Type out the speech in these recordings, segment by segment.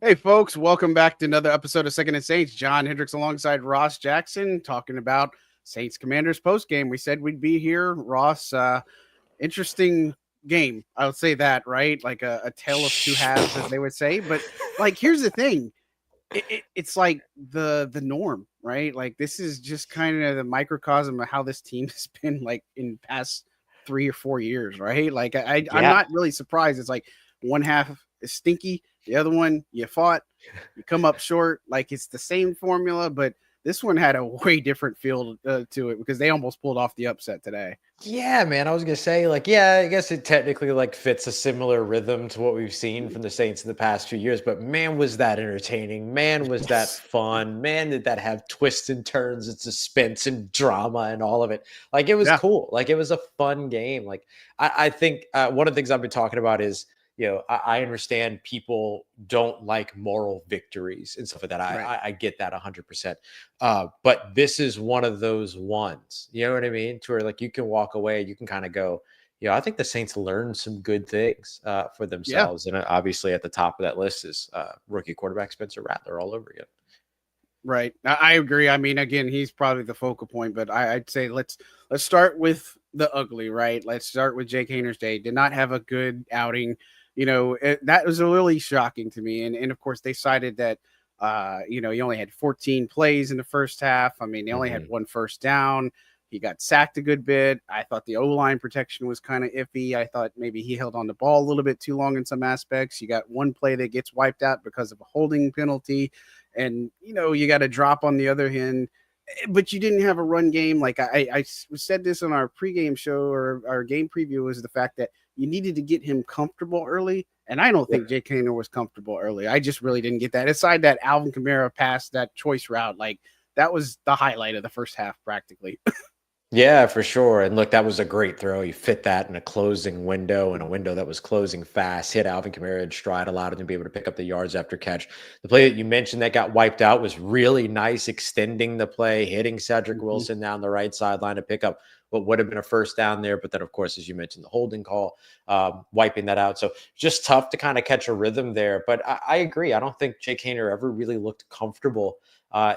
Hey, folks, welcome back to another episode of Second and Saints. John Hendricks alongside Ross Jackson talking about Saints Commanders postgame. We said we'd be here. Ross, interesting game. I would say that, right? Like a tale of two halves, as they would say. But like, here's the thing. It's like the norm, right? Like this is just kind of the microcosm of how this team has been like in past 3 or 4 years, right? Like I'm not really surprised. It's like one half is stinky, the other one you fought, you come up short. Like it's the same formula, but this one had a way different feel to it because they almost pulled off the upset today. Yeah, man. I was gonna say, like, yeah, I guess it technically like fits a similar rhythm to what we've seen from the Saints in the past few years. But man, was that entertaining! Man, was that fun! Man, did that have twists and turns and suspense and drama and all of it. Like, it was cool. Like, it was a fun game. Like, I think one of the things I've been talking about is, I understand people don't like moral victories and stuff like that. I get that 100%. But this is one of those ones, you know what I mean? To where like you can walk away, you can kind of go, I think the Saints learned some good things for themselves. And obviously at the top of that list is rookie quarterback Spencer Rattler all over again. Right. I agree. I mean, again, he's probably the focal point, but I'd say let's start with the ugly, right? Let's start with Jake Haener's day. Did not have a good outing. That was really shocking to me. And of course, they cited that, he only had 14 plays in the first half. I mean, they only had one first down. He got sacked a good bit. I thought the O-line protection was kind of iffy. I thought maybe he held on the ball a little bit too long in some aspects. You got one play that gets wiped out because of a holding penalty. And, you got a drop on the other end. But you didn't have a run game. Like I said this on our pregame show or our game preview, was the fact that you needed to get him comfortable early. And I don't think Jake Haener was comfortable early. I just really didn't get that. Aside that Alvin Kamara pass, that choice route, like that was the highlight of the first half practically. Yeah, for sure. And look, that was a great throw. He fit that in a closing window and a window that was closing fast, hit Alvin Kamara in stride, allowed him to be able to pick up the yards after catch. The play that you mentioned that got wiped out was really nice, extending the play, hitting Cedric Wilson down the right sideline to pick up what would have been a first down there. But then, of course, as you mentioned, the holding call, wiping that out. So just tough to kind of catch a rhythm there. But I agree. I don't think Jake Haener ever really looked comfortable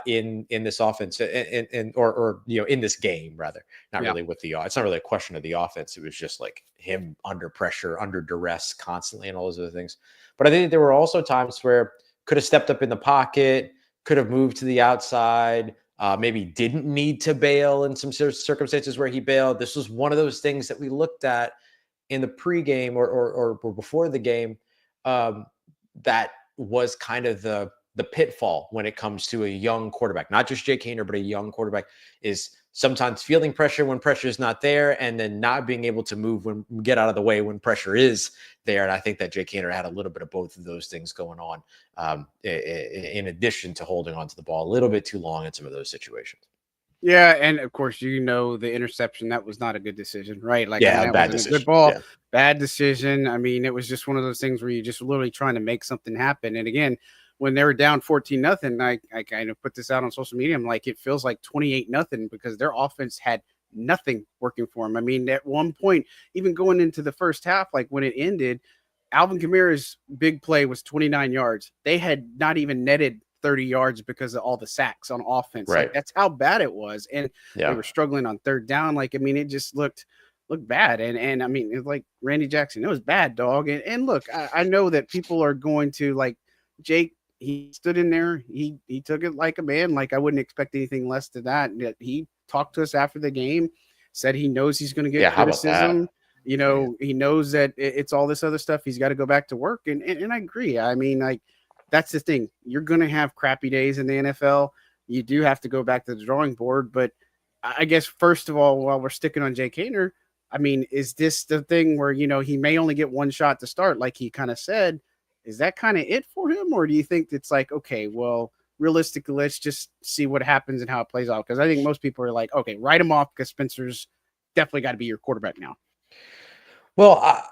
in this offense or in this game, rather. Not really with it's not really a question of the offense. It was just like him under pressure, under duress constantly, and all those other things. But I think there were also times where could have stepped up in the pocket, could have moved to the outside, maybe didn't need to bail in some circumstances where he bailed. This was one of those things that we looked at in the pregame or before the game that was kind of the pitfall when it comes to a young quarterback, not just Jake Haener, but a young quarterback, is sometimes feeling pressure when pressure is not there, and then not being able to move get out of the way when pressure is there. And I think that Jake Haener had a little bit of both of those things going on, in addition to holding onto the ball a little bit too long in some of those situations. Yeah, and of course, the interception, that was not a good decision, right? Like, bad decision. A good ball, bad decision. I mean, it was just one of those things where you're just literally trying to make something happen. And again, when they were down 14-0, I kind of put this out on social media. I'm like, it feels like 28-0 because their offense had nothing working for them. I mean, at one point, even going into the first half, like when it ended, Alvin Kamara's big play was 29 yards. They had not even netted 30 yards because of all the sacks on offense. Right. Like, that's how bad it was. And they were struggling on third down. Like, I mean, it just looked bad. And I mean, it was like Randy Jackson, it was bad, dog. And look, I know that people are going to like Jake. He stood in there. He took it like a man. Like, I wouldn't expect anything less to that. He talked to us after the game, said he knows he's going to get criticism. He knows that it's all this other stuff. He's got to go back to work. And I agree. I mean, like, that's the thing. You're going to have crappy days in the NFL. You do have to go back to the drawing board. But I guess, first of all, while we're sticking on Jake Haener, I mean, is this the thing where, he may only get one shot to start, like he kind of said? Is that kind of it for him? Or do you think it's like, okay, well, realistically, let's just see what happens and how it plays out? Because I think most people are like, okay, write him off because Spencer's definitely got to be your quarterback now. Well,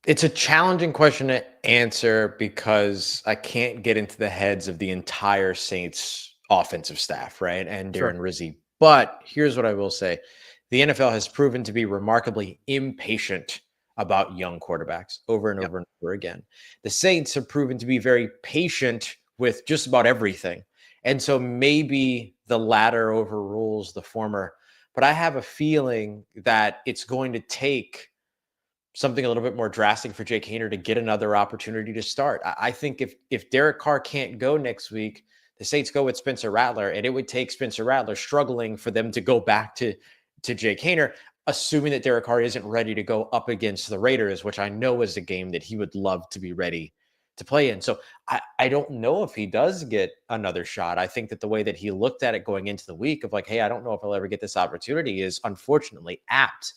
it's a challenging question to answer because I can't get into the heads of the entire Saints offensive staff, right? And Sure. Darren Rizzi. But here's what I will say. The NFL has proven to be remarkably impatient about young quarterbacks over and over and over again. The Saints have proven to be very patient with just about everything. And so maybe the latter overrules the former. But I have a feeling that it's going to take something a little bit more drastic for Jake Haener to get another opportunity to start. I think if Derek Carr can't go next week, the Saints go with Spencer Rattler, and it would take Spencer Rattler struggling for them to go back to Jake Haener, assuming that Derek Carr isn't ready to go up against the Raiders, which I know is a game that he would love to be ready to play in. So I don't know if he does get another shot. I think that the way that he looked at it going into the week of like, hey, I don't know if I'll ever get this opportunity is unfortunately apt.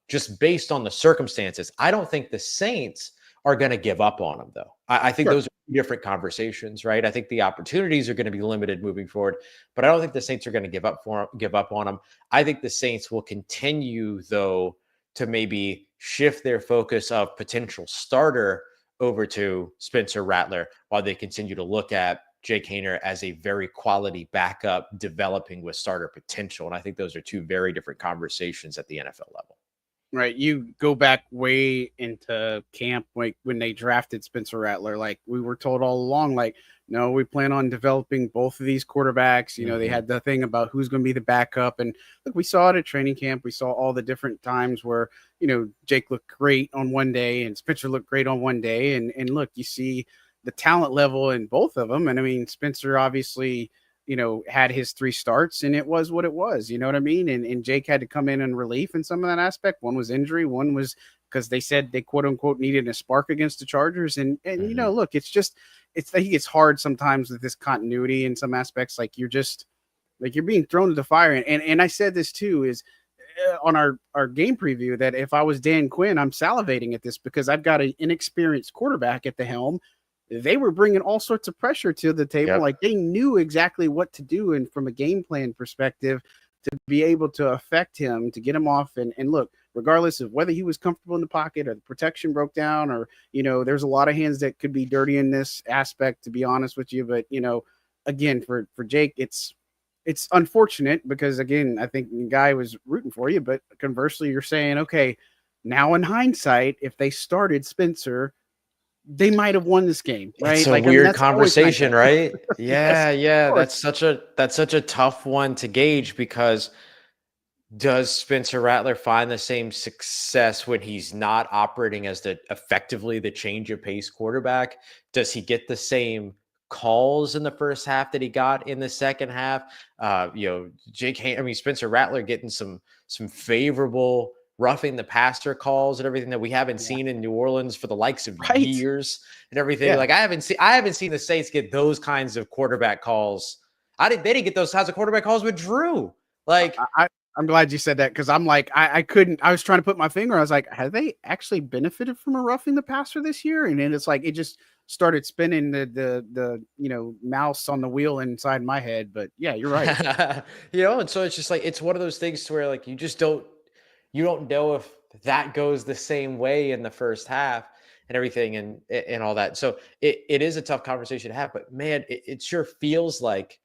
Just based on the circumstances. I don't think the Saints are going to give up on him, though. I think those are different conversations, right? I think the opportunities are going to be limited moving forward, but I don't think the Saints are going to give up on him. I think the Saints will continue, though, to maybe shift their focus of potential starter over to Spencer Rattler while they continue to look at Jake Haener as a very quality backup developing with starter potential. And I think those are two very different conversations at the NFL level. Right. You go back way into camp, like when they drafted Spencer Rattler, like we were told all along, like, no, we plan on developing both of these quarterbacks. They had the thing about who's going to be the backup. And look, we saw it at training camp. We saw all the different times where, Jake looked great on one day and Spencer looked great on one day. And look, you see the talent level in both of them. And I mean, Spencer obviously, had his 3 starts and it was what it was, you know what I mean? And Jake had to come in relief in some of that aspect. One was injury, one was because they said they quote unquote needed a spark against the Chargers. And look, I think it's hard sometimes with this continuity in some aspects. Like you're being thrown to the fire. And I said this too, is on our game preview that if I was Dan Quinn, I'm salivating at this because I've got an inexperienced quarterback at the helm. They were bringing all sorts of pressure to the table. Like they knew exactly what to do. And from a game plan perspective, to be able to affect him, to get him off. And look, regardless of whether he was comfortable in the pocket or the protection broke down or, there's a lot of hands that could be dirty in this aspect, to be honest with you. But, again, for Jake, it's unfortunate because, again, I think the guy was rooting for you. But conversely, you're saying, okay, now in hindsight, if they started Spencer, they might have won this game, right? It's a weird conversation, right? Yeah, yes, that's such a tough one to gauge because does Spencer Rattler find the same success when he's not operating as effectively the change of pace quarterback? Does he get the same calls in the first half that he got in the second half? Spencer Rattler getting some favorable roughing the passer calls and everything that we haven't seen in New Orleans for the likes of years and everything. Yeah. Like I haven't seen the Saints get those kinds of quarterback calls. They didn't get those kinds of quarterback calls with Drew. Like I'm glad you said that because I'm like, I was trying to put my finger. I was like, have they actually benefited from a roughing the passer this year? And then it's like, it just started spinning the mouse on the wheel inside my head. But yeah, you're right. And so it's just like, it's one of those things to where like, you don't know if that goes the same way in the first half and everything and all that. So it is a tough conversation to have, but man, it sure feels like,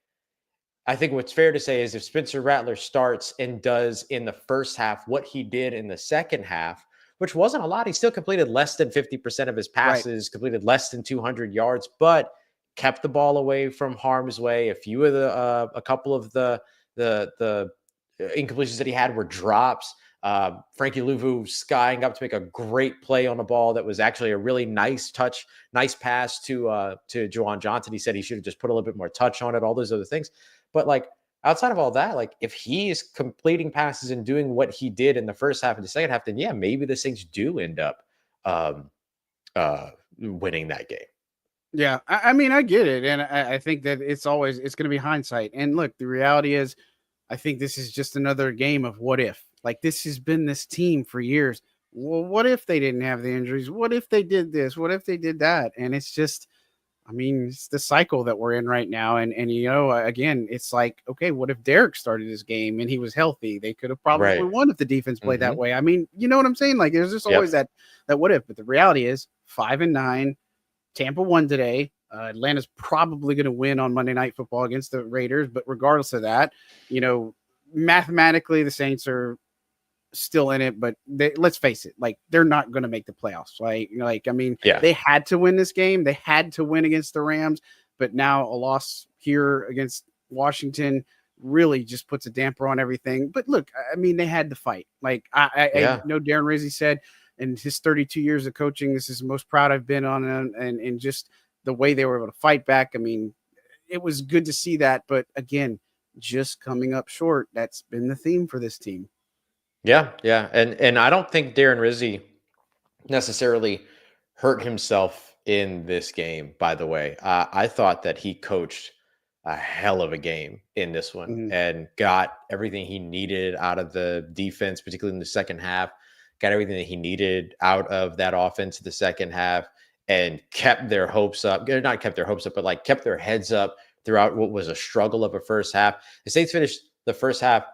I think what's fair to say is if Spencer Rattler starts and does in the first half what he did in the second half, which wasn't a lot, he still completed less than 50% of his passes, completed less than 200 yards, but kept the ball away from harm's way. A couple of the incompletions that he had were drops. Frankie Louvu skying up to make a great play on the ball that was actually a really nice pass to Juwan Johnson. He said he should have just put a little bit more touch on it, all those other things. But like outside of all that, like if he is completing passes and doing what he did in the first half and the second half, then yeah, maybe the Saints do end up winning that game. Yeah, I mean, I get it. And I think that it's going to be hindsight. And look, the reality is, I think this is just another game of what if. Like, this has been this team for years. Well, what if they didn't have the injuries? What if they did this? What if they did that? And it's just, I mean, it's the cycle that we're in right now. And again, it's like, okay, what if Derek started his game and he was healthy? They could have probably Right. won if the defense played that Hmm. way. I mean, you know what I'm saying? Like, there's just always Yep. that what if. But the reality is 5-9. Tampa won today. Atlanta's probably going to win on Monday Night Football against the Raiders. But regardless of that, you know, mathematically the Saints are still in it, but let's face it, like, they're not going to make the playoffs. I mean, Yeah. they had to win this game. They had to win against the Rams, but now a loss here against Washington really just puts a damper on everything. But look, I mean, they had to fight. Like, I Yeah. know Darren Rizzi said in his 32 years of coaching, this is the most proud I've been on, and just the way they were able to fight back. I mean, it was good to see that, but again, just coming up short. That's been the theme for this team. Yeah. Yeah. And I don't think Darren Rizzi necessarily hurt himself in this game, by the way. I thought that he coached a hell of a game in this one Mhm. and got everything he needed out of the defense, particularly in the second half, got everything that he needed out of that offense in the second half, and kept their hopes up. Not kept their hopes up, but like kept their heads up throughout what was a struggle of a first half. The Saints finished the first half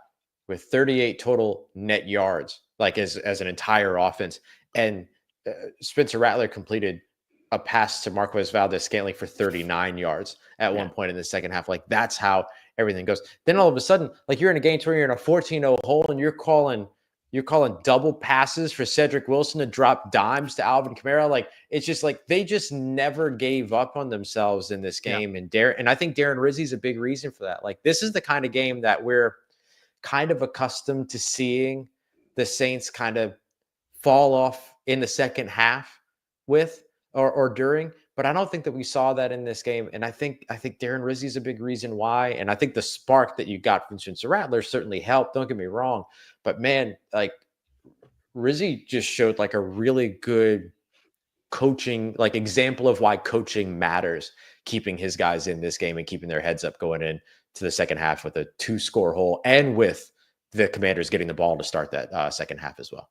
with 38 total net yards, like as an entire offense. And Spencer Rattler completed a pass to Marquez Valdez-Scantling for 39 yards at Yeah. one point in the second half. Like, that's how everything goes. Then all of a sudden, like, you're in a game where you're in a 14-0 hole and you're calling double passes for Cedric Wilson to drop dimes to Alvin Kamara. Like, it's just like they just never gave up on themselves in this Yeah. game. And I think Darren Rizzi's a big reason for that. Like, this is the kind of game that we're kind of accustomed to seeing the Saints kind of fall off in the second half with or during. But I don't think that we saw that in this game. And I think Darren Rizzi's a big reason why. And I think the spark that you got from Spencer Rattler certainly helped. Don't get me wrong. But man, like, Rizzi just showed like a really good coaching, like, example of why coaching matters, keeping his guys in this game and keeping their heads up going in to the second half with a 2-score hole, and with the Commanders getting the ball to start that second half as well.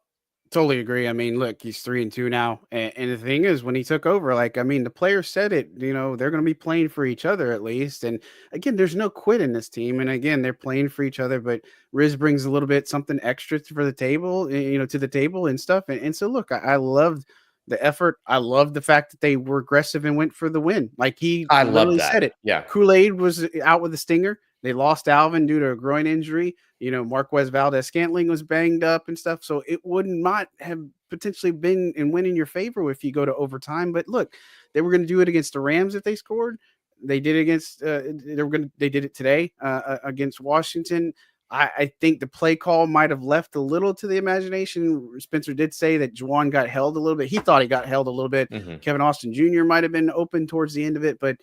Totally agree. I mean, look, he's 3-2 now, and the thing is, when he took over, like, I mean, the players said it. They're going to be playing for each other at least. And again, there's no quit in this team. And again, they're playing for each other. But Riz brings a little bit something extra for the table, to the table and stuff. And so, look, I loved the effort. I loved the fact that they were aggressive and went for the win. Like, he I love literally that. said it. Yeah. Kool-Aid was out with a stinger. They lost Alvin due to a groin injury. Marquez Valdez Scantling was banged up and stuff. So it would not have potentially been in winning your favor if you go to overtime. But look, they were going to do it against the Rams if they scored. They did against they did it today against Washington. I think the play call might have left a little to the imagination. Spencer did say that Juwan got held a little bit. He thought he got held a little bit. Hmm. Kevin Austin Jr. might have been open towards the end of it, but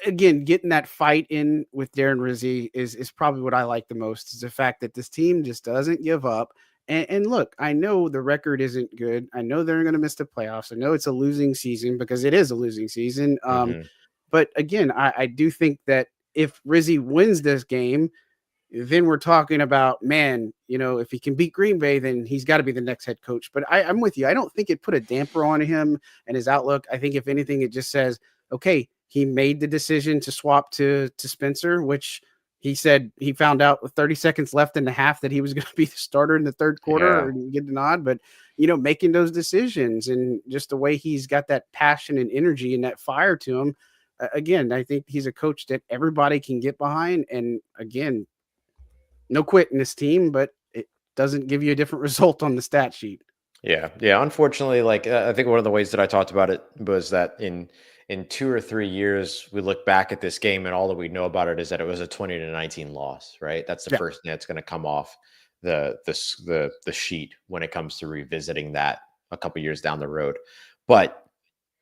again, getting that fight in with Darren Rizzi is probably what I like the most, is the fact that this team just doesn't give up. And look, I know the record isn't good. I know they're going to miss the playoffs. I know it's a losing season, because it is a losing season. Hmm. But again, I do think that if Rizzi wins this game, then we're talking about, man, if he can beat Green Bay, then he's got to be the next head coach. But I'm with you. I don't think it put a damper on him and his outlook. I think if anything, it just says, okay, he made the decision to swap to Spencer, which he said he found out with 30 seconds left in the half that he was going to be the starter in the third quarter Yeah. or get the nod. But making those decisions and just the way he's got that passion and energy and that fire to him. Again, I think he's a coach that everybody can get behind. And again, no quit in this team, but it doesn't give you a different result on the stat sheet. Yeah, yeah. Unfortunately, like, I think one of the ways that I talked about it was that in 2 or 3 years, we look back at this game and all that we know about it is that it was a 20-19 loss. Right, that's the Yeah. first thing that's going to come off the sheet when it comes to revisiting that a couple years down the road. But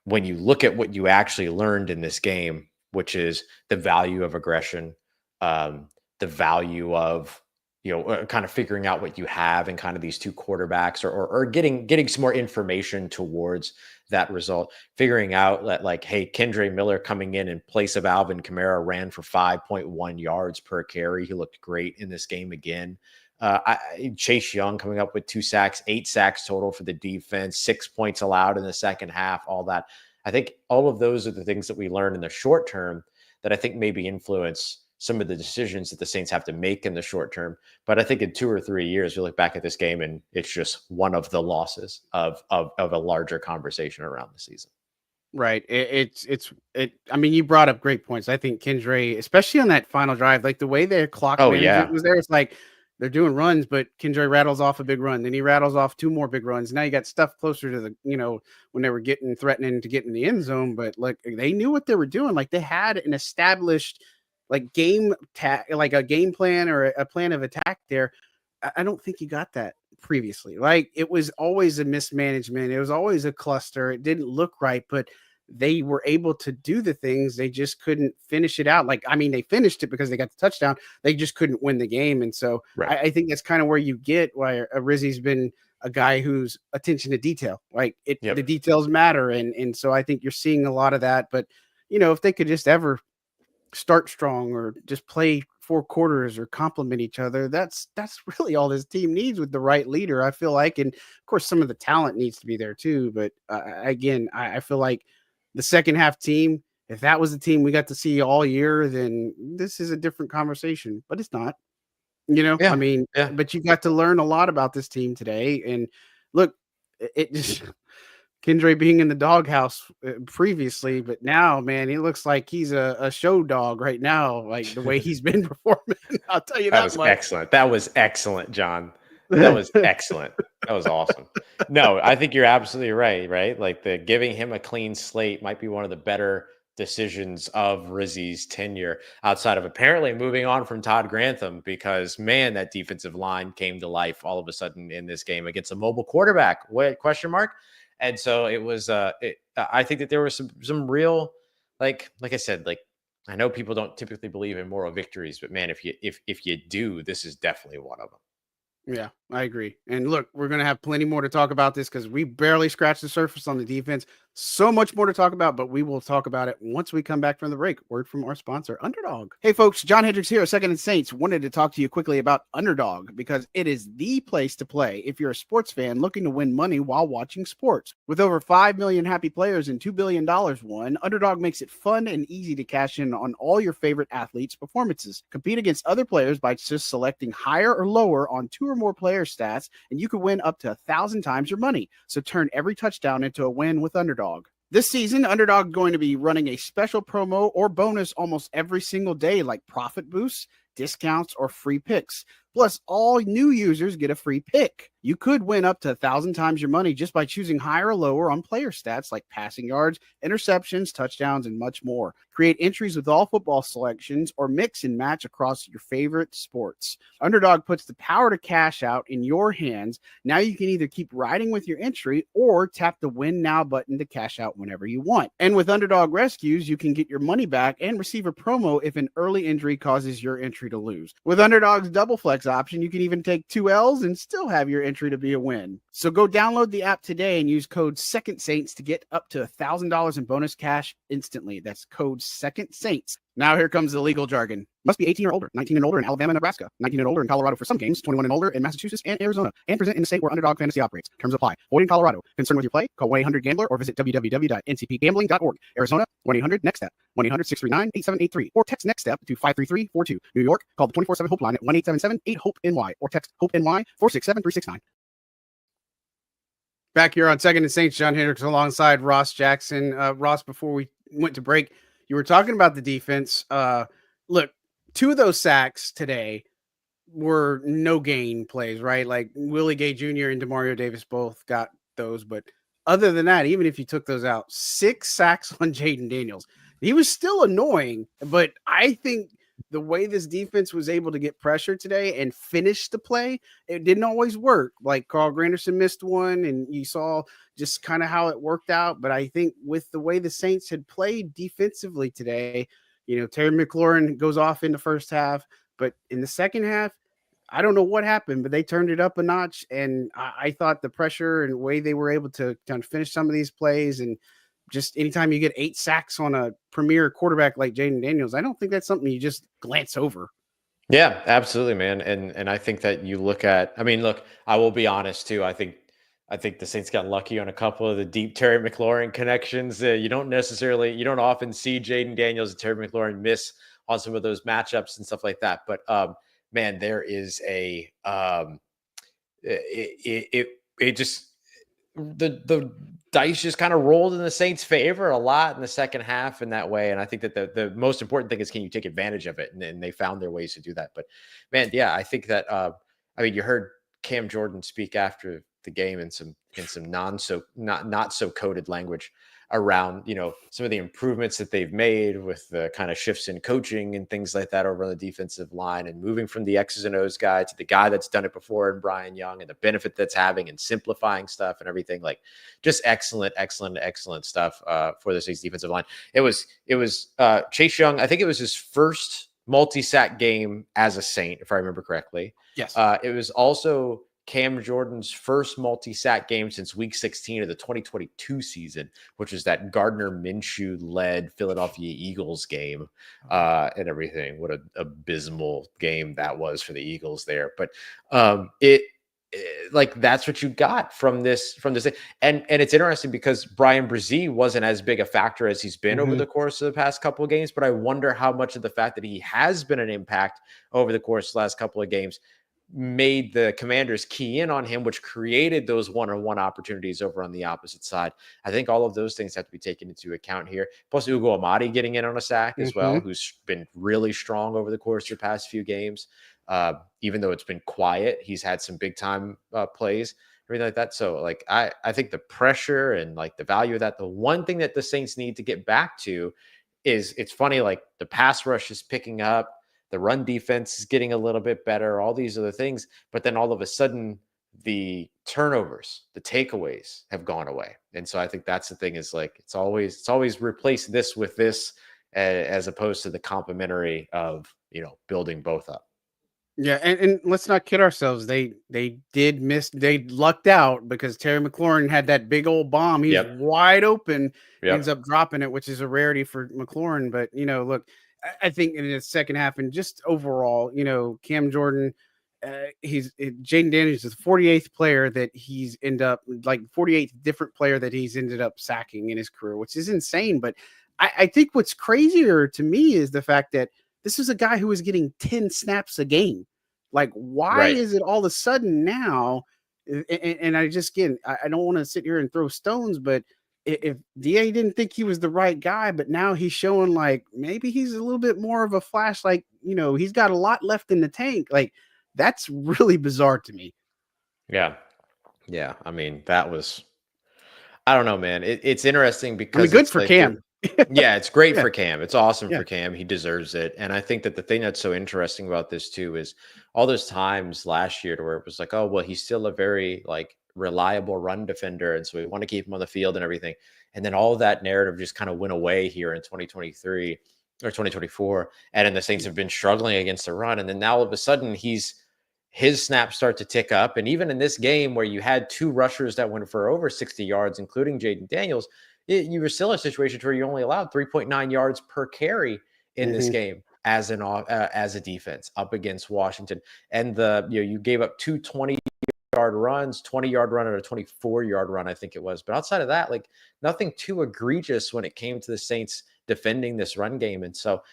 when you look at what you actually learned in this game, which is the value of aggression, the value of kind of figuring out what you have in kind of these two quarterbacks, or getting some more information towards that result, figuring out that, like, hey, Kendre Miller coming in place of Alvin Kamara ran for 5.1 yards per carry. He looked great in this game again. Chase Young coming up with 2 sacks, 8 sacks total for the defense, 6 points allowed in the second half, all that. I think all of those are the things that we learn in the short term that I think maybe influence some of the decisions that the Saints have to make in the short term. But I think in 2 or 3 years, we look back at this game and it's just one of the losses of a larger conversation around the season. Right. I mean, you brought up great points. I think Kendre, especially on that final drive, like the way their clock management was there, it's like they're doing runs, but Kendre rattles off a big run. Then he rattles off 2 more big runs. Now you got stuff closer to the, when they were threatening to get in the end zone, but like they knew what they were doing. Like they had an established like like a game plan or a plan of attack there. I don't think you got that previously. Like it was always a mismanagement. It was always a cluster. It didn't look right, but they were able to do the things. They just couldn't finish it out. Like, I mean, they finished it because they got the touchdown. They just couldn't win the game. And so I think that's kind of where you get why Rizzi's been a guy who's attention to detail. Like the details matter. And so I think you're seeing a lot of that. But, if they could just ever start strong or just play 4 quarters or complement each other, that's really all this team needs with the right leader, I feel like. And of course, some of the talent needs to be there too. But again, I feel like the second half team, if that was the team we got to see all year, then this is a different conversation, but it's not, I mean, but you got to learn a lot about this team today. And look, it just Kendre being in the doghouse previously, but now, man, he looks like he's a show dog right now. Like the way he's been performing, I'll tell you that was much. Excellent. That was excellent, John. That was excellent. That was awesome. No, I think you're absolutely right. Right, like the giving him a clean slate might be one of the better decisions of Rizzi's tenure, outside of apparently moving on from Todd Grantham, because man, that defensive line came to life all of a sudden in this game against a mobile quarterback. What question mark? And so it was. I think that there was some real, like I said, like I know people don't typically believe in moral victories, but man, if you do, this is definitely one of them. Yeah, I agree. And look, we're going to have plenty more to talk about this because we barely scratched the surface on the defense. So much more to talk about, but we will talk about it once we come back from the break. Word from our sponsor, Underdog. Hey, folks, John Hendricks here, Second and Saints. Wanted to talk to you quickly about Underdog because it is the place to play if you're a sports fan looking to win money while watching sports. With over 5 million happy players and $2 billion won, Underdog makes it fun and easy to cash in on all your favorite athletes' performances. Compete against other players by just selecting higher or lower on 2 or more player stats, and you could win up to 1,000 times your money. So turn every touchdown into a win with Underdog. This season, Underdog is going to be running a special promo or bonus almost every single day, like profit boosts, discounts, or free picks. Plus, all new users get a free pick. You could win up to 1,000 times your money just by choosing higher or lower on player stats like passing yards, interceptions, touchdowns, and much more. Create entries with all football selections or mix and match across your favorite sports. Underdog puts the power to cash out in your hands. Now you can either keep riding with your entry or tap the Win Now button to cash out whenever you want. And with Underdog Rescues, you can get your money back and receive a promo if an early injury causes your entry to lose. With Underdog's Double Flex option, you can even take 2 L's and still have your entry to be a win. So go download the app today and use code SECONDSAINTS to get up to $1,000 in bonus cash instantly. That's code SECONDSAINTS. Now here comes the legal jargon. Must be 18 or older, 19 and older in Alabama and Nebraska, 19 and older in Colorado for some games, 21 and older in Massachusetts and Arizona, and present in the state where Underdog Fantasy operates. Terms apply. Void in Colorado. Concerned with your play? Call 1-800-GAMBLER or visit www.ncpgambling.org. Arizona, 1-800-NEXT-STEP, 1-800-639-8783, or text NEXT STEP to 53342. New York, call the 24/7 Hope line at 1-877-8-HOPE-NY or text HOPE-NY 467-369. Back here on Second and Saints, John Hendricks alongside Ross Jackson. Ross, before we went to break, you were talking about the defense. Look, 2 of those sacks today were no gain plays, right? Like Willie Gay Jr. and Demario Davis both got those. But other than that, even if you took those out, 6 sacks on Jayden Daniels. He was still annoying, but I think the way this defense was able to get pressure today and finish the play, it didn't always work. Like Carl Granderson missed one, and you saw just kind of how it worked out. But I think with the way the Saints had played defensively today, Terry McLaurin goes off in the first half, but in the second half, I don't know what happened, but they turned it up a notch. And I thought the pressure and way they were able to kind of finish some of these plays, and just anytime you get 8 sacks on a premier quarterback like Jayden Daniels, I don't think that's something you just glance over. Yeah, absolutely, man. And I think that you look at, I mean, look, I will be honest too. I think the Saints got lucky on a couple of the deep Terry McLaurin connections. You don't often see Jayden Daniels and Terry McLaurin miss on some of those matchups and stuff like that. But man, there is it just the dice just kind of rolled in the Saints' favor a lot in the second half in that way. And I think that the most important thing is, can you take advantage of it? And they found their ways to do that. But man, yeah, I think that I mean, you heard Cam Jordan speak after the game in some not so coded language around, some of the improvements that they've made with the kind of shifts in coaching and things like that over on the defensive line, and moving from the X's and O's guy to the guy that's done it before in Brian Young, and the benefit that's having and simplifying stuff and everything. Like, just excellent stuff for the Saints defensive line. It was Chase Young. I think it was his first multi-sack game as a Saint, if I remember correctly. Yes. It was also Cam Jordan's first multi-sack game since week 16 of the 2022 season, which is that Gardner Minshew-led Philadelphia Eagles game and everything. What an abysmal game that was for the Eagles there. But like, that's what you got from this. And it's interesting because Brian Brzee wasn't as big a factor as he's been over the course of the past couple of games, but I wonder how much of the fact that he has been an impact over the course of the last couple of games made the Commanders key in on him, which created those one-on-one opportunities over on the opposite side. I think all of those things have to be taken into account here. Plus, Ugo Amadi getting in on a sack as well, who's been really strong over the course of the past few games. Even though it's been quiet, he's had some big time plays, everything like that. So, like, I think the pressure and like the value of that, the one thing that the Saints need to get back to is, it's funny, like, the pass rush is picking up, the run defense is getting a little bit better, all these other things, but then all of a sudden the turnovers, the takeaways have gone away. And so I think that's the thing, is like, it's always replace this with this, as opposed to the complementary of, building both up. Yeah, and let's not kid ourselves. They did miss. They lucked out because Terry McLaurin had that big old bomb. He's wide open, ends up dropping it, which is a rarity for McLaurin. But look, I think in the second half and just overall, Cam Jordan, Jayden Daniels is the 48th player that he's ended up, like, 48th different player that he's ended up sacking in his career, which is insane. But I think what's crazier to me is the fact that this is a guy who is getting 10 snaps a game. Like, why is it all of a sudden now? And I just, again, I don't want to sit here and throw stones, but if DA didn't think he was the right guy, but now he's showing like maybe he's a little bit more of a flash, like, he's got a lot left in the tank. Like, that's really bizarre to me. Yeah. Yeah. I mean, I don't know, man. It's interesting because good it's for like Cam. Yeah, it's great for Cam. It's awesome for Cam. He deserves it. And I think that the thing that's so interesting about this too is all those times last year to where it was like, oh, well, he's still a very, like, reliable run defender, and so we want to keep him on the field and everything. And then all of that narrative just kind of went away here in 2023 or 2024. And then the Saints have been struggling against the run. And then now all of a sudden his snaps start to tick up. And even in this game where you had two rushers that went for over 60 yards, including Jayden Daniels, you were still in a situation where you only allowed 3.9 yards per carry in this game as a defense up against Washington. And you gave up two 20-yard runs, 20-yard run and a 24-yard run, I think it was. But outside of that, like, nothing too egregious when it came to the Saints defending this run game. And so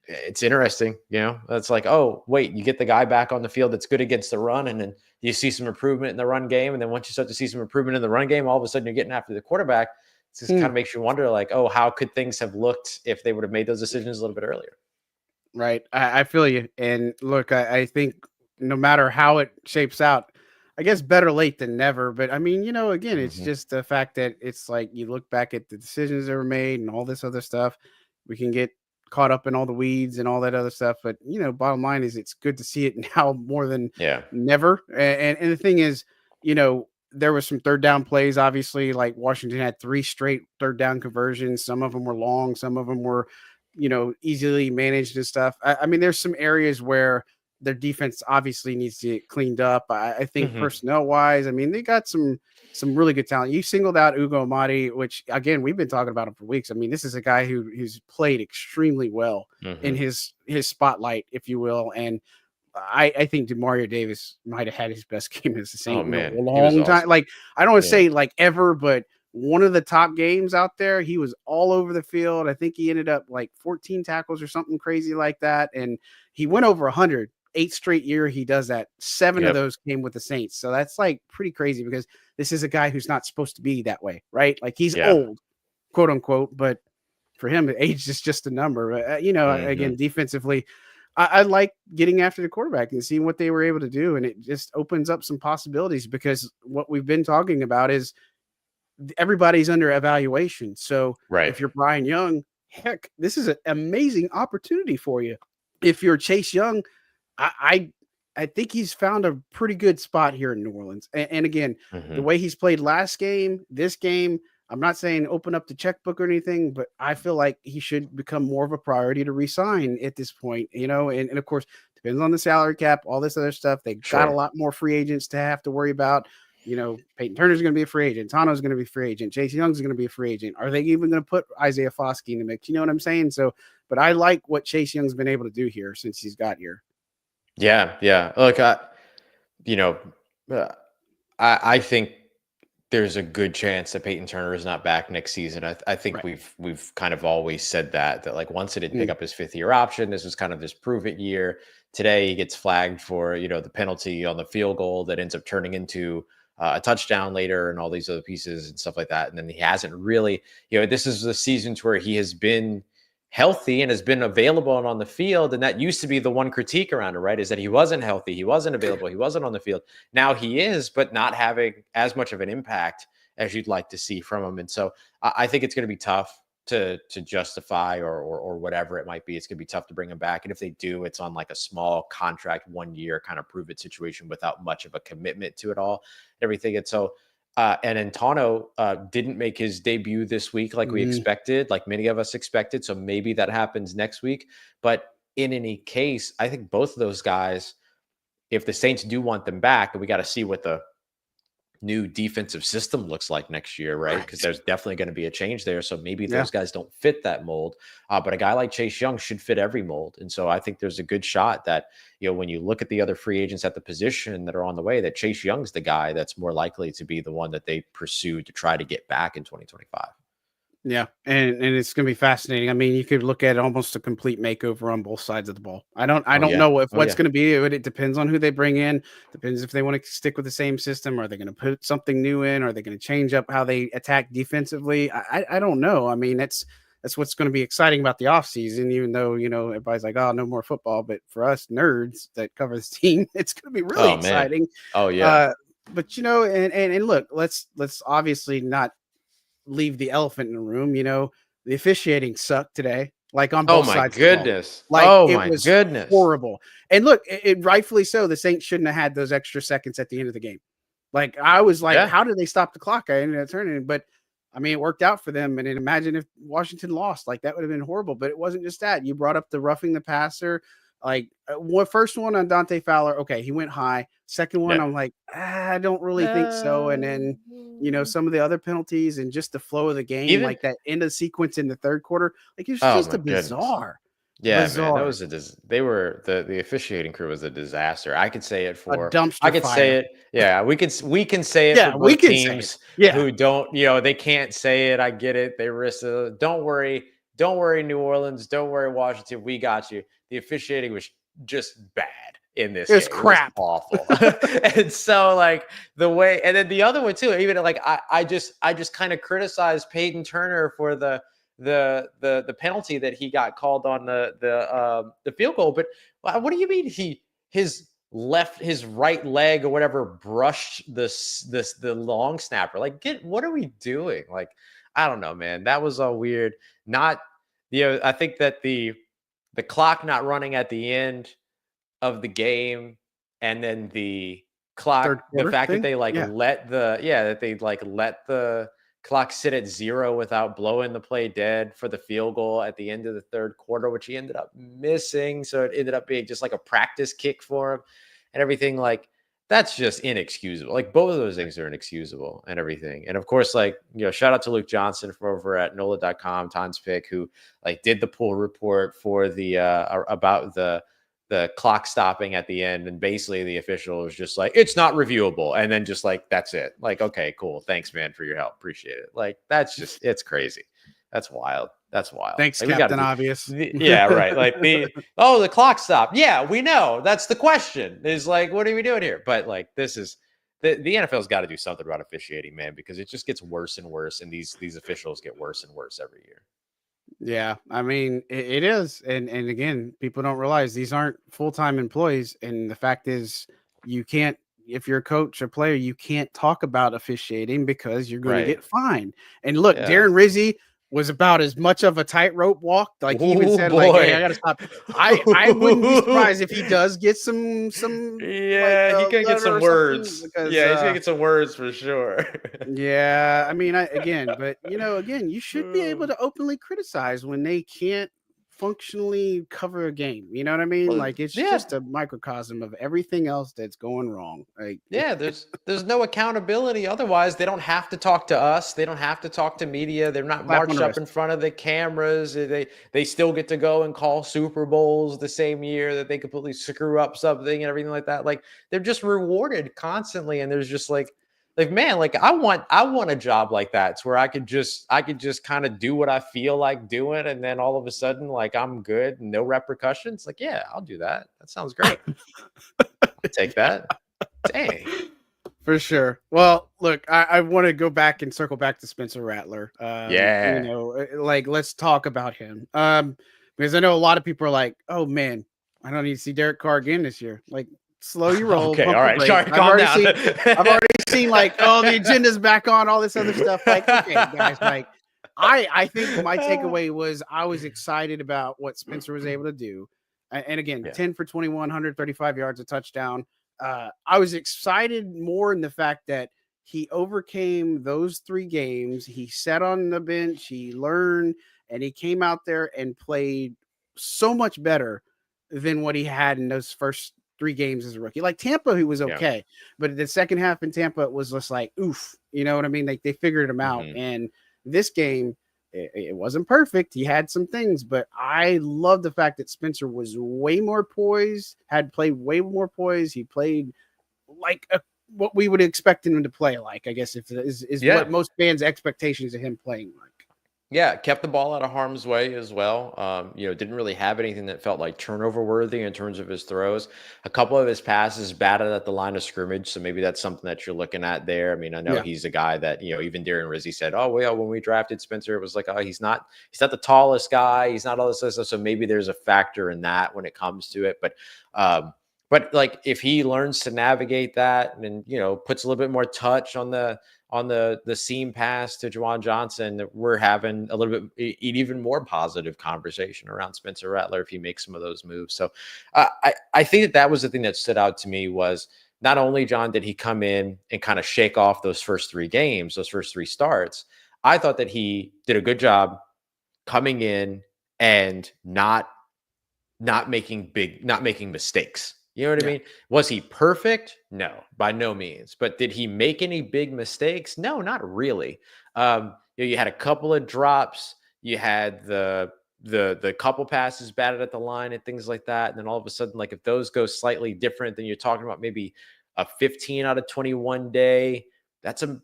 it's interesting, it's like, oh, wait, you get the guy back on the field that's good against the run, and then you see some improvement in the run game. And then once you start to see some improvement in the run game, all of a sudden you're getting after the quarterback. It just kind of makes you wonder, like, oh, how could things have looked if they would have made those decisions a little bit earlier? Right. I feel you. And look, I think no matter how it shapes out, I guess better late than never. But I mean, again, it's just the fact that it's like you look back at the decisions that were made and all this other stuff. We can get caught up in all the weeds and all that other stuff. But, bottom line is it's good to see it now more than never. And the thing is, there was some third down plays, obviously, like Washington had 3 straight third down conversions. Some of them were long, some of them were, easily managed and stuff. I mean, there's some areas where their defense obviously needs to get cleaned up. I think Mhm. personnel wise, I mean, they got some really good talent. You singled out Ugo Amadi, which again we've been talking about him for weeks. I mean, this is a guy who's played extremely well in Mhm. his spotlight, if you will, and I think Demario Davis might have had his best game as a Oh Saint in a man, he was long time. awesome. Like, I don't want to Yeah. say like ever, but one of the top games out there. He was all over the field. I think he ended up like 14 tackles or something crazy like that. And he went over 100. 8 straight year he does that. 7 of Yep. those came with the Saints. So that's like pretty crazy because this is a guy who's not supposed to be that way, right? Like he's Yeah. old, quote unquote, but for him, age is just a number. Mhm. Again, defensively, I like getting after the quarterback and seeing what they were able to do, and it just opens up some possibilities because what we've been talking about is everybody's under evaluation. So Right. if you're Brian Young, heck, this is an amazing opportunity for you. If you're Chase Young, I think he's found a pretty good spot here in New Orleans. And again, the Mhm. way he's played last game, this game, I'm not saying open up the checkbook or anything, but I feel like he should become more of a priority to resign at this point, and of course, depends on the salary cap, all this other stuff. They got a Sure. lot more free agents to have to worry about. Peyton Turner's going to be a free agent. Tano's going to be a free agent. Chase Young's going to be a free agent. Are they even going to put Isaiah Foskey in the mix? You know what I'm saying? So, but I like what Chase Young's been able to do here since he's got here. Yeah. Yeah. Look, you know, uh, I think there's a good chance that Peyton Turner is not back next season. I think Right. we've kind of always said that like once he didn't pick Mm. up his 5th-year option, this was kind of this prove it year. Today he gets flagged for the penalty on the field goal that ends up turning into a touchdown later, and all these other pieces and stuff like that. And then he hasn't really, this is the seasons where he has been healthy and has been available and on the field. And that used to be the one critique around it, right? Is that he wasn't healthy, he wasn't available, he wasn't on the field. Now he is, but not having as much of an impact as you'd like to see from him. And so I think it's going to be tough to justify or whatever it might be. It's going to be tough to bring him back. And if they do, it's on like a small contract, 1 year kind of prove it situation without much of a commitment to it all, everything. And so and Antano didn't make his debut this week like we Mhm. expected, like many of us expected. So maybe that happens next week. But in any case, I think both of those guys, if the Saints do want them back, and we got to see what the new defensive system looks like next year, right? Because Right. there's definitely going to be a change there. So maybe Yeah. those guys don't fit that mold. But a guy like Chase Young should fit every mold. And so I think there's a good shot that, when you look at the other free agents at the position that are on the way, that Chase Young's the guy that's more likely to be the one that they pursue to try to get back in 2025. Yeah, and it's gonna be fascinating. I mean, you could look at almost a complete makeover on both sides of the ball. I Oh, don't yeah. know if Oh, what's yeah. gonna be, but it depends on who they bring in. Depends if they want to stick with the same system. Are they gonna put something new in? Are they gonna change up how they attack defensively? I don't know. I mean, that's what's gonna be exciting about the offseason, even though everybody's like, oh, no more football. But for us nerds that cover this team, it's gonna be really Oh, man. exciting. Oh, yeah. Uh, but and look, let's obviously not leave the elephant in the room. The officiating sucked today, like on Oh, both my sides of the ball. goodness. Like Oh, it my was goodness. horrible. And look, it rightfully so. The Saints shouldn't have had those extra seconds at the end of the game. Like I was like, Yeah. how did they stop the clock? I ended up turning, but I mean, it worked out for them. And then imagine if Washington lost, like that would have been horrible. But it wasn't just that. You brought up the roughing the passer. Like what first one on Dante Fowler? Okay, he went high. Second one, Yeah. I'm like, I don't really think so. And then some of the other penalties and just the flow of the game, Even like that end of sequence in the third quarter, like it's Oh, just my a goodness. Yeah, man, that bizarre, was they were the officiating crew was a disaster. I could say it a for I dumpster could say fire. it. Yeah, we can say it for Yeah, we both can say it. teams Yeah, who don't, they can't say it. I get it. They risk don't worry. Don't worry, New Orleans. Don't worry, Washington. We got you. The officiating was just bad in this it was game. It was crap. awful. And so like the way, and then the other one too, even like I just kind of criticized Peyton Turner for the penalty that he got called on the field goal. But what do you mean his right leg or whatever brushed the long snapper? Like, what are we doing? Like, I don't know, man. That was all weird. Not I think that the clock not running at the end of the game, and then the Third clock, the quarter fact that thing. they like Yeah. let that they like let clock sit at 0 without blowing the play dead for the field goal at the end of the third quarter, which he ended up missing. So it ended up being just like a practice kick for him and everything. Like, that's just inexcusable. Like, both of those things are inexcusable and everything. And of course, like, shout out to Luke Johnson from over at NOLA.com, Tom's pick, who like did the pool report for the about the clock stopping at the end, and basically the official was just like, it's not reviewable, and then just like, that's it. Like, okay, cool, thanks man for your help, appreciate it. Like, that's just, it's crazy. That's wild. Thanks, Like, Captain Obvious. yeah, right. Like, the clock stopped. Yeah, we know. That's the question. Is like, what are we doing here? But like, this is the NFL's got to do something about officiating, man, because it just gets worse and worse, and these officials get worse and worse every year. Yeah, I mean it is, and again, people don't realize these aren't full-time employees, and the fact is, you can't, if you're a coach or player, you can't talk about officiating because you're going to get fined. And look, Yeah. Darren Rizzi was about as much of a tightrope walk. Like, he even said, like, "Hey, I got to stop." I wouldn't be surprised if he does get some. Yeah, like, he could get some words. Because, yeah, he's gonna get some words for sure. yeah, I mean, but again, you should be able to openly criticize when they can't functionally cover a game. You know what I mean? Well, Like, it's yeah. just a microcosm of everything else that's going wrong. Like, yeah, there's no accountability. Otherwise, they don't have to talk to us. They don't have to talk to media. They're not marched up in front of the cameras. They still get to go and call Super Bowls the same year that they completely screw up something and everything like that. Like, they're just rewarded constantly, and there's just like man, like, I want a job like that. It's where I could just kind of do what I feel like doing, and then all of a sudden, like, I'm good, no repercussions. Like, yeah, I'll do that. That sounds great. I'll take that. Dang. For sure. Well, look, I want to go back and circle back to Spencer Rattler. Yeah. Like, let's talk about him. Because I know a lot of people are like, "Oh man, I don't need to see Derek Carr again this year." Like, slow your roll. Okay, all right. Sorry, calm down. I've already seen like, oh, the agenda's back on, all this other stuff. Like, okay, guys, like, I think my takeaway was I was excited about what Spencer was able to do. And again, 10 for 21, 135 yards, a touchdown. I was excited more in the fact that he overcame those 3 games. He sat on the bench, he learned, and he came out there and played so much better than what he had in those first 3 games as a rookie. Like Tampa, he was okay, but the second half in Tampa, it was just like, oof, you know what I mean? Like, they figured him out. And this game, it wasn't perfect. He had some things, but I love the fact that Spencer was way more poised, had played way more poised. He played like what we would expect him to play like, I guess, is what most fans' expectations of him playing like. Yeah, kept the ball out of harm's way as well. Didn't really have anything that felt like turnover worthy in terms of his throws. A couple of his passes batted at the line of scrimmage, so maybe that's something that you're looking at there. I mean, I know he's a guy that, even Darren Rizzi said, "Oh, well, when we drafted Spencer, it was like, oh, he's not the tallest guy, he's not all this stuff." So maybe there's a factor in that when it comes to it, but like, if he learns to navigate that and puts a little bit more touch on the seam pass to Juwan Johnson, we're having a little bit even more positive conversation around Spencer Rattler if he makes some of those moves. So I think that was the thing that stood out to me, was not only, John, did he come in and kind of shake off those first 3 games, those first 3 starts. I thought that he did a good job coming in and not making mistakes. You know what I mean? Was he perfect? No, by no means. But did he make any big mistakes? No, not really. You had a couple of drops. You had the couple passes batted at the line and things like that. And then all of a sudden, like, if those go slightly different, then you're talking about maybe a 15 out of 21 day. That's a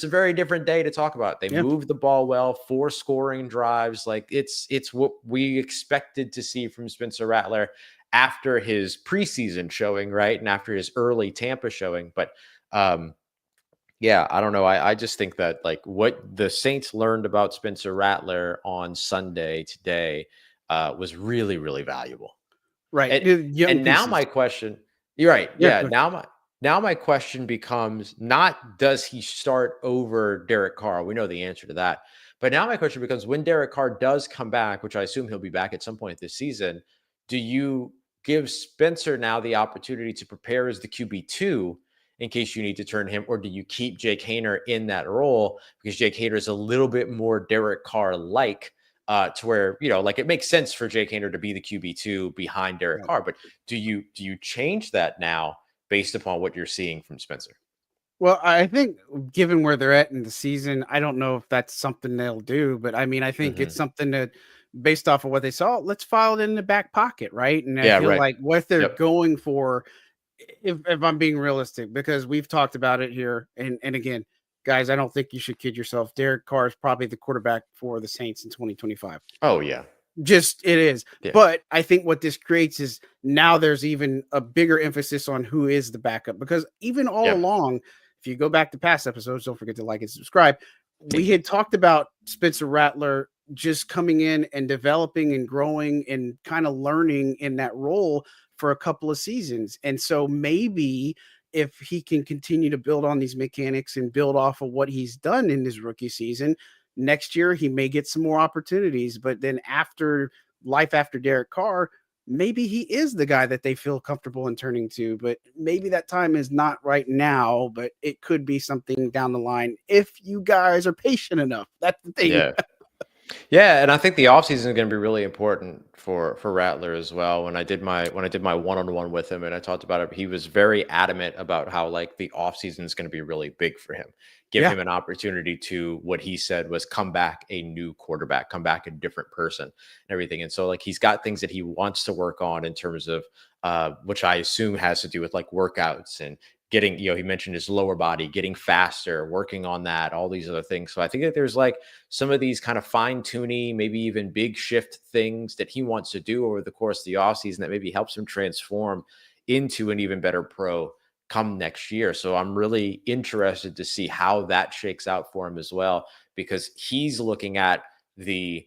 very different day to talk about. They moved the ball well, 4 scoring drives. Like, it's what we expected to see from Spencer Rattler after his preseason showing, right? And after his early Tampa showing. But I don't know. I just think that, like, what the Saints learned about Spencer Rattler on Sunday today was really, really valuable. Right. And now my question, you're right. Yeah. Now my question becomes not, does he start over Derek Carr? We know the answer to that. But now my question becomes, when Derek Carr does come back, which I assume he'll be back at some point this season, do you give Spencer now the opportunity to prepare as the QB2 in case you need to turn him, or do you keep Jake Haener in that role because Jake Haener is a little bit more Derek Carr like, to where, like it makes sense for Jake Haener to be the QB2 behind Derek Right. Carr, but do you change that now based upon what you're seeing from Spencer? Well, I think given where they're at in the season, I don't know if that's something they'll do, but I mean, I think it's Hmm. something that based off of what they saw, let's file it in the back pocket, right? And I Yeah, feel right. like what they're Yep. going for, if I'm being realistic, because we've talked about it here, and again, guys, I don't think you should kid yourself. Derek Carr is probably the quarterback for the Saints in 2025. Oh yeah. Just it is. Yeah. But I think what this creates is now there's even a bigger emphasis on who is the backup, because even all Yeah. along, if you go back to past episodes, don't forget to like and subscribe. We Thank you. had talked about Spencer Rattler just coming in and developing and growing and kind of learning in that role for a couple of seasons. And so maybe if he can continue to build on these mechanics and build off of what he's done in his rookie season, next year he may get some more opportunities. But then after life after Derek Carr, maybe he is the guy that they feel comfortable in turning to. But maybe that time is not right now, but it could be something down the line if you guys are patient enough. That's the thing. Yeah. Yeah, and I think the offseason is going to be really important for Rattler as well. When I did my one-on-one with him and I talked about it, he was very adamant about how like the offseason is going to be really big for him. Give Yeah. him an opportunity to, what he said was, come back a new quarterback, come back a different person and everything. And so like he's got things that he wants to work on in terms of which I assume has to do with like workouts and getting, he mentioned his lower body, getting faster, working on that, all these other things. So I think that there's like some of these kind of fine tuning, maybe even big shift things that he wants to do over the course of the offseason that maybe helps him transform into an even better pro come next year. So I'm really interested to see how that shakes out for him as well, because he's looking at the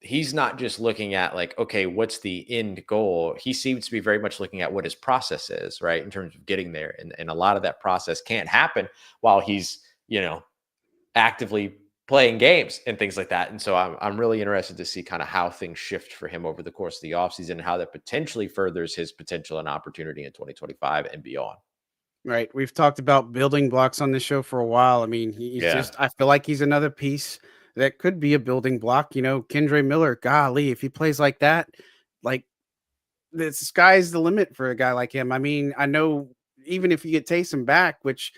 he's not just looking at like, okay, what's the end goal? He seems to be very much looking at what his process is, right? In terms of getting there. And a lot of that process can't happen while he's, actively playing games and things like that. And so I'm really interested to see kind of how things shift for him over the course of the offseason and how that potentially furthers his potential and opportunity in 2025 and beyond. Right. We've talked about building blocks on this show for a while. I mean, he's Yeah. just, I feel like he's another piece that could be a building block. Kendre Miller, golly, if he plays like that, like the sky's the limit for a guy like him. I mean, I know even if you get Taysom back, which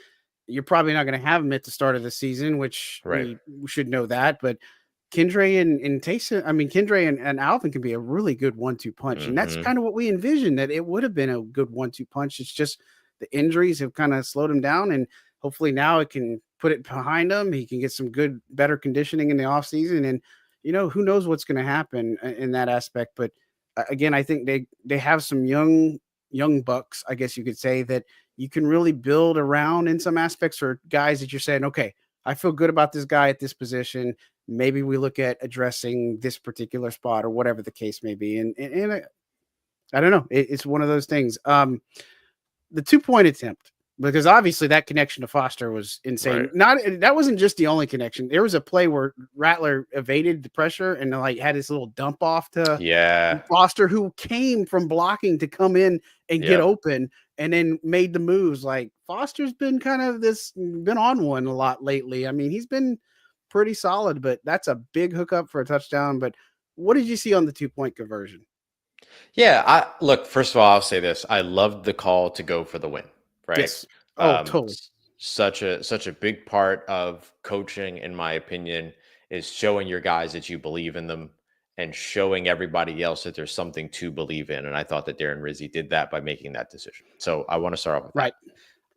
you're probably not going to have him at the start of the season, which Right. we should know that, but Kendre and Taysom, I mean, Kendre and Alvin can be a really good 1-2 punch. And that's Hmm. kind of what we envisioned, that it would have been a good 1-2 punch. It's just the injuries have kind of slowed him down. And hopefully now it can put it behind him. He can get some good, better conditioning in the offseason. And, who knows what's going to happen in that aspect. But again, I think they have some young bucks, I guess you could say, that you can really build around in some aspects, or guys that you're saying, okay, I feel good about this guy at this position. Maybe we look at addressing this particular spot or whatever the case may be. And I don't know. It's one of those things. The 2-point attempt, because obviously that connection to Foster was insane. Right. That wasn't just the only connection. There was a play where Rattler evaded the pressure and like had this little dump off to Yeah. Foster, who came from blocking to come in and get Yep. open and then made the moves. Like Foster's been been on one a lot lately. I mean, he's been pretty solid, but that's a big hookup for a touchdown. But what did you see on the 2-point conversion? Yeah, I look, first of all, I'll say this. I loved the call to go for the win, right? Yes. Oh, totally. Such a big part of coaching, in my opinion, is showing your guys that you believe in them and showing everybody else that there's something to believe in. And I thought that Darren Rizzi did that by making that decision. So I want to start off with that. Right.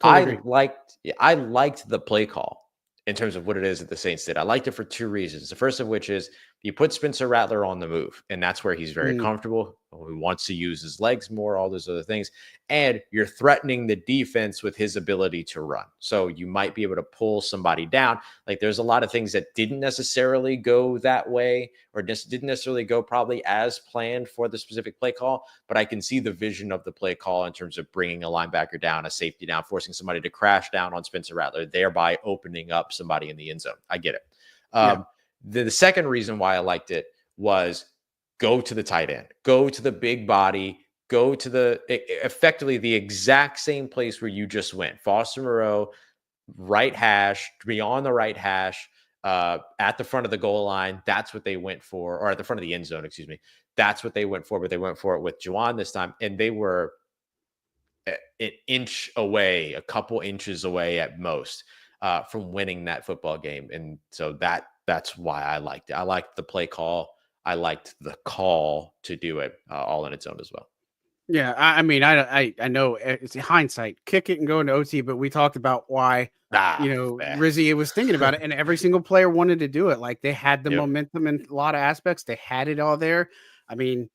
Totally agree. I liked the play call in terms of what it is that the Saints did. I liked it for two reasons. The first of which is you put Spencer Rattler on the move, and that's where he's very Mm, comfortable. He wants to use his legs more, all those other things. And you're threatening the defense with his ability to run. So you might be able to pull somebody down. Like there's a lot of things that didn't necessarily go that way, or just didn't necessarily go probably as planned for the specific play call. But I can see the vision of the play call in terms of bringing a linebacker down, a safety down, forcing somebody to crash down on Spencer Rattler, thereby opening up somebody in the end zone. I get it. yeah. The second reason why I liked it was go to the tight end, go to the big body, go to effectively the exact same place where you just went. Foster Moreau, right hash, beyond the right hash, at the front of the goal line. That's what they went for, or at the front of the end zone, excuse me. That's what they went for, but they went for it with Juwan this time. And they were an inch away, a couple inches away at most, from winning that football game. And so that's why I liked it. I liked the play call. I liked the call to do it all on its own as well. Yeah, I mean, I know it's hindsight, kick it and go into OT, but we talked about why, Rizzi was thinking about it, and every single player wanted to do it. Like they had the momentum in a lot of aspects, they had it all there. I mean,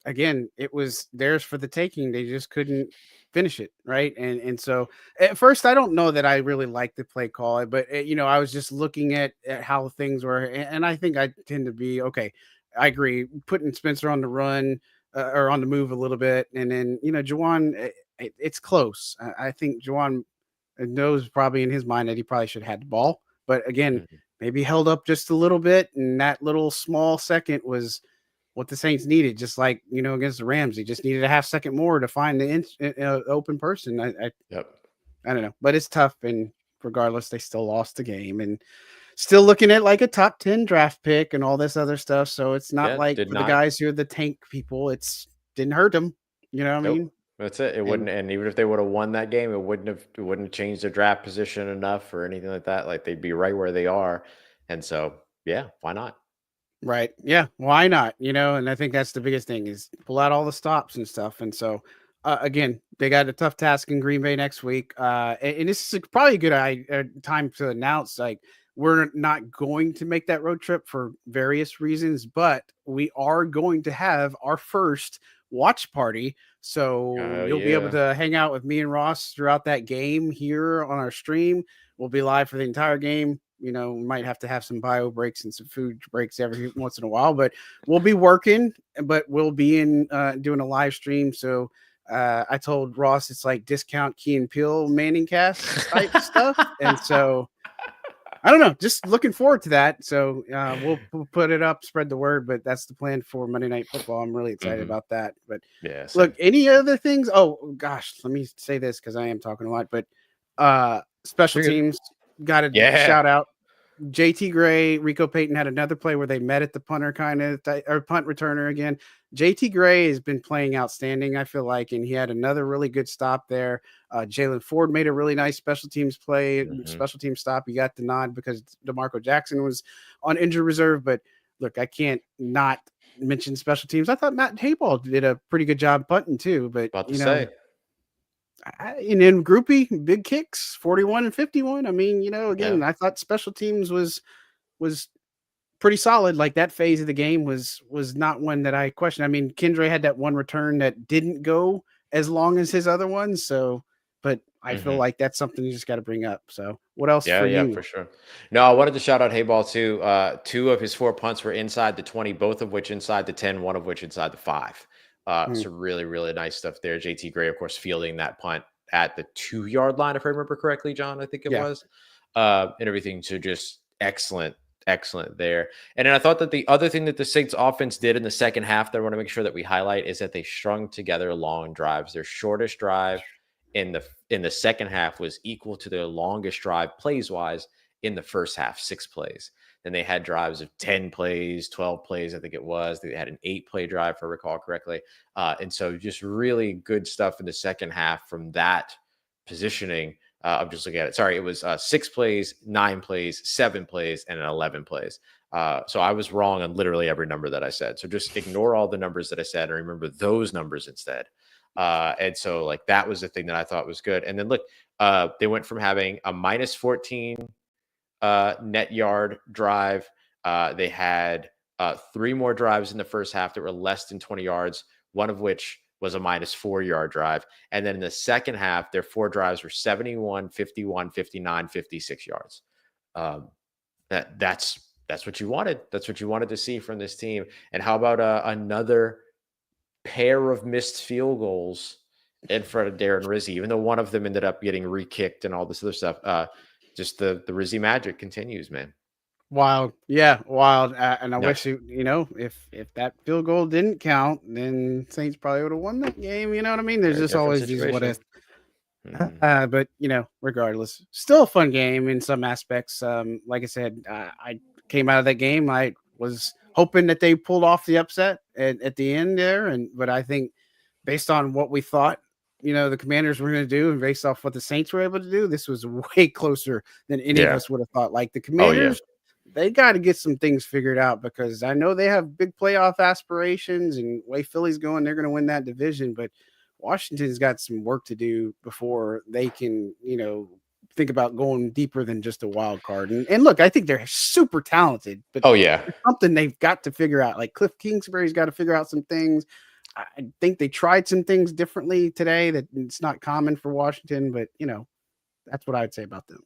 again, it was theirs for the taking. They just couldn't finish it, right? And so at first, I don't know that I really liked the play call, but I was just looking at how things were, and I think I tend to be okay. I agree, putting Spencer on the run or on the move a little bit, and then Juwan, it's close. I think Juwan knows probably in his mind that he probably should have had the ball, but again, maybe held up just a little bit, and that little small second was what the Saints needed, just like against the Rams. They just needed a half second more to find the open person. I don't know, but it's tough, and regardless, they still lost the game, and still looking at like a top 10 draft pick and all this other stuff. So it's not like for the guys who are the tank people, it's didn't hurt them. You know what I mean? That's it. It wouldn't, and even if they would have won that game, it wouldn't have changed their draft position enough or anything like that. Like they'd be right where they are. And so, yeah, why not? Right. Yeah. Why not? And I think that's the biggest thing is pull out all the stops and stuff. And so, again, they got a tough task in Green Bay next week. And this is probably a good time to announce, like, we're not going to make that road trip for various reasons, but we are going to have our first watch party. So you'll be able to hang out with me and Ross throughout that game here on our stream. We'll be live for the entire game. We might have to have some bio breaks and some food breaks every once in a while, but we'll be working, but we'll be in doing a live stream. So I told Ross it's like discount Key and Peele Manning cast type stuff. And so I don't know, just looking forward to that. So we'll put it up, spread the word, but that's the plan for Monday Night Football. I'm really excited about that. But look, any other things? Oh gosh, let me say this because I am talking a lot, but special teams got to shout out. JT Gray, Rico Payton had another play where they met at the punter or punt returner again. JT Gray has been playing outstanding, I feel like, and he had another really good stop there. Jalen Ford made a really nice special teams play, special team stop. He got the nod because DeMarco Jackson was on injured reserve. But look, I can't not mention special teams. I thought Matt Hayball did a pretty good job punting too, but and then groupie big kicks 41 and 51. I mean, again, I thought special teams was pretty solid. Like that phase of the game was not one that I questioned. I mean, Kendra had that one return that didn't go as long as his other ones. So, but I feel like that's something you just got to bring up. So what else for you? Yeah, for sure. No, I wanted to shout out Hayball too. 2 of his 4 punts were inside the 20, both of which inside the 10, one of which inside the 5. So really, really nice stuff there. JT Gray, of course, fielding that punt at the 2-yard line, if I remember correctly, John, I think it was, and everything. So just excellent there. And then I thought that the other thing that the Saints offense did in the second half that I want to make sure that we highlight is that they strung together long drives. Their shortest drive in the second half was equal to their longest drive plays wise in the first half, 6 plays. Then they had drives of 10 plays, 12 plays, I think it was. They had an 8-play drive, if I recall correctly. And so just really good stuff in the second half from that positioning. I'm just looking at it. Sorry, it was 6 plays, 9 plays, 7 plays, and 11 plays. So I was wrong on literally every number that I said. So just ignore all the numbers that I said and remember those numbers instead. And so like that was the thing that I thought was good. And then look, they went from having a minus 14 net yard drive. They had 3 more drives in the first half that were less than 20 yards, one of which was a minus 4-yard drive. And then in the second half, their 4 drives were 71, 51, 59, 56 yards. That's what you wanted. That's what you wanted to see from this team. And how about another pair of missed field goals in front of Darren Rizzi, even though one of them ended up getting re-kicked and all this other stuff. Just the Rizzi magic continues, man. Wild. Yeah, wild. And I Yep. wish if that field goal didn't count, then Saints probably would have won that game. You know what I mean? There's Very just different always these what situation. ifs. Mhm. But regardless, still a fun game in some aspects. Like I said, I came out of that game. I was hoping that they pulled off the upset at the end there, but I think based on what we thought, the Commanders were going to do, and based off what the Saints were able to do, this was way closer than any of Yeah. us would have thought. Like the Oh, yeah. Commanders, they got to get some things figured out because I know they have big playoff aspirations, and way Philly's going, they're going to win that division, but Washington's got some work to do before they can, think about going deeper than just a wild card. And look, I think they're super talented, but Oh, yeah. it's something they've got to figure out. Like Cliff Kingsbury's got to figure out some things. I think they tried some things differently today that it's not common for Washington, but that's what I'd say about them.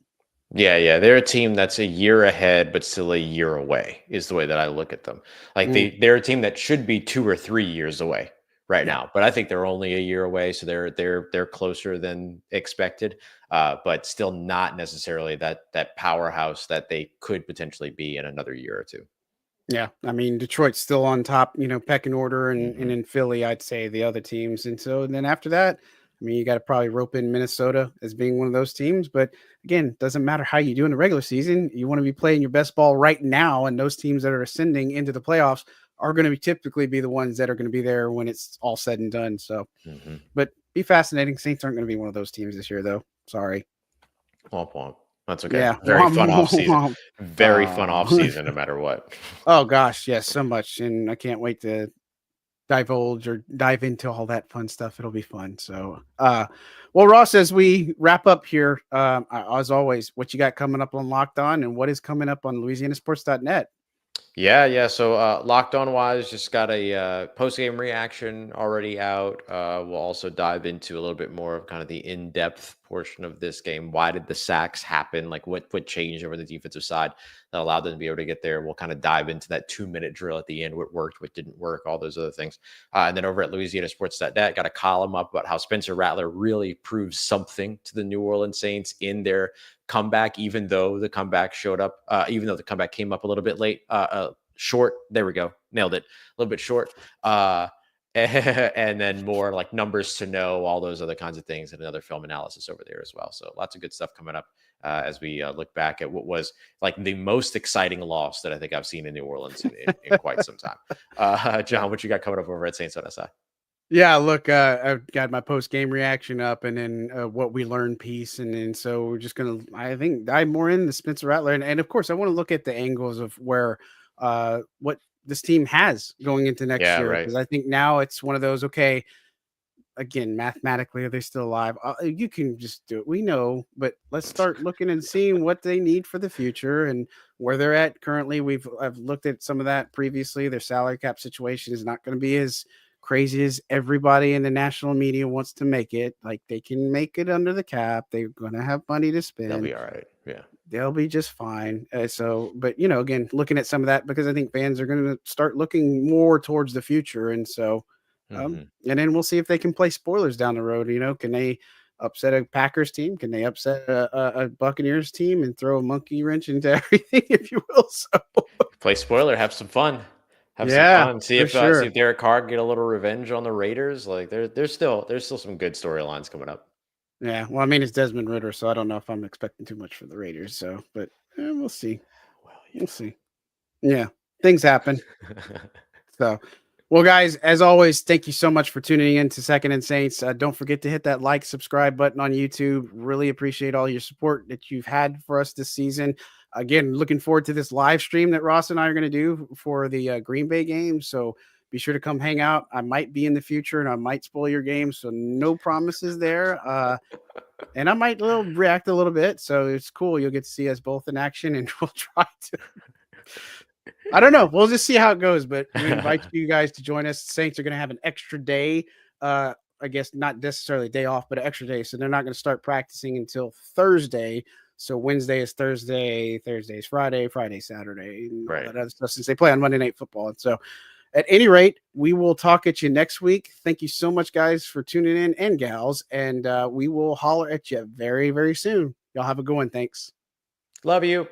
Yeah, yeah. They're a team that's a year ahead, but still a year away, is the way that I look at them. Like they're a team that should be 2 or 3 years away right Yeah. now, but I think they're only a year away, so they're closer than expected, but still not necessarily that powerhouse that they could potentially be in another year or two. Yeah, I mean Detroit's still on top, pecking order, and Mhm. in Philly, I'd say the other teams, and so then after that, I mean you got to probably rope in Minnesota as being one of those teams. But again, doesn't matter how you do in the regular season, you want to be playing your best ball right now, and those teams that are ascending into the playoffs are going to be typically be the ones that are going to be there when it's all said and done. So, Mhm. but be fascinating. Saints aren't going to be one of those teams this year, though. Sorry. Womp womp. That's okay. Yeah. Very fun off season. Womp, Very fun off womp. season, no matter what. Oh gosh, yes, so much, and I can't wait to divulge or dive into all that fun stuff. It'll be fun. So, well, Ross, as we wrap up here, as always, what you got coming up on Locked On, and what is coming up on LouisianaSports.net? Yeah, yeah. So Locked On wise, just got a post game reaction already out. We'll also dive into a little bit more of kind of the in depth portion of this game. Why did the sacks happen? Like what changed over the defensive side that allowed them to be able to get there? We'll kind of dive into that 2 minute drill at the end, what worked, what didn't work, all those other things. And then over at LouisianaSports.net, got a column up about how Spencer Rattler really proves something to the New Orleans Saints in their comeback, even though the comeback showed up, even though the comeback came up a little bit late, short. There we go. Nailed it. A little bit short. And then more like numbers to know, all those other kinds of things, and another film analysis over there as well. So lots of good stuff coming up as we look back at what was like the most exciting loss that I think I've seen in New Orleans in quite some time. John, what you got coming up over at Saints on SI? Yeah, look, I've got my post game reaction up, and then what we learned piece, and then so we're just gonna, I think, dive more into Spencer Rattler, and of course, I want to look at the angles of where what this team has going into next Yeah, year, right. because I think now it's one of those. Okay, again, mathematically, are they still alive? You can just do it. We know, but let's start looking and seeing what they need for the future and where they're at currently. I've looked at some of that previously. Their salary cap situation is not going to be as crazy as everybody in the national media wants to make it. Like they can make it under the cap. They're going to have money to They'll spend. be all right. Yeah. They'll be just fine. But again, looking at some of that because I think fans are going to start looking more towards the future, and so Hmm. and then we'll see if they can play spoilers down the road. Can they upset a Packers team? Can they upset a Buccaneers team and throw a monkey wrench into everything, if you will? So, Play spoiler, have some fun. Have some yeah, fun. for See sure. if Derek Carr can get a little revenge on the Raiders. Like there's still some good storylines coming up. Yeah. Well, I mean, it's Desmond Ritter, so I don't know if I'm expecting too much for the Raiders. So, but we'll see. Well, We'll see. Yeah, things happen. yeah. So, well, guys, as always, thank you so much for tuning in to Second and Saints. Don't forget to hit that like, subscribe button on YouTube. Really appreciate all your support that you've had for us this season. Again, looking forward to this live stream that Ross and I are going to do for the Green Bay game. So be sure to come hang out. I might be in the future and I might spoil your game. So no promises there. And I might react a little bit. So it's cool. You'll get to see us both in action and we'll try to. I don't know. We'll just see how it goes, but we invite you guys to join us. Saints are going to have an extra day. I guess not necessarily a day off, but an extra day. So they're not going to start practicing until Thursday. So Wednesday is Thursday, Thursday is Friday, Friday, Saturday, and all Right. that other stuff since they play on Monday Night Football. And so at any rate, we will talk at you next week. Thank you so much, guys, for tuning in and gals. And we will holler at you very, very soon. Y'all have a good one. Thanks. Love you.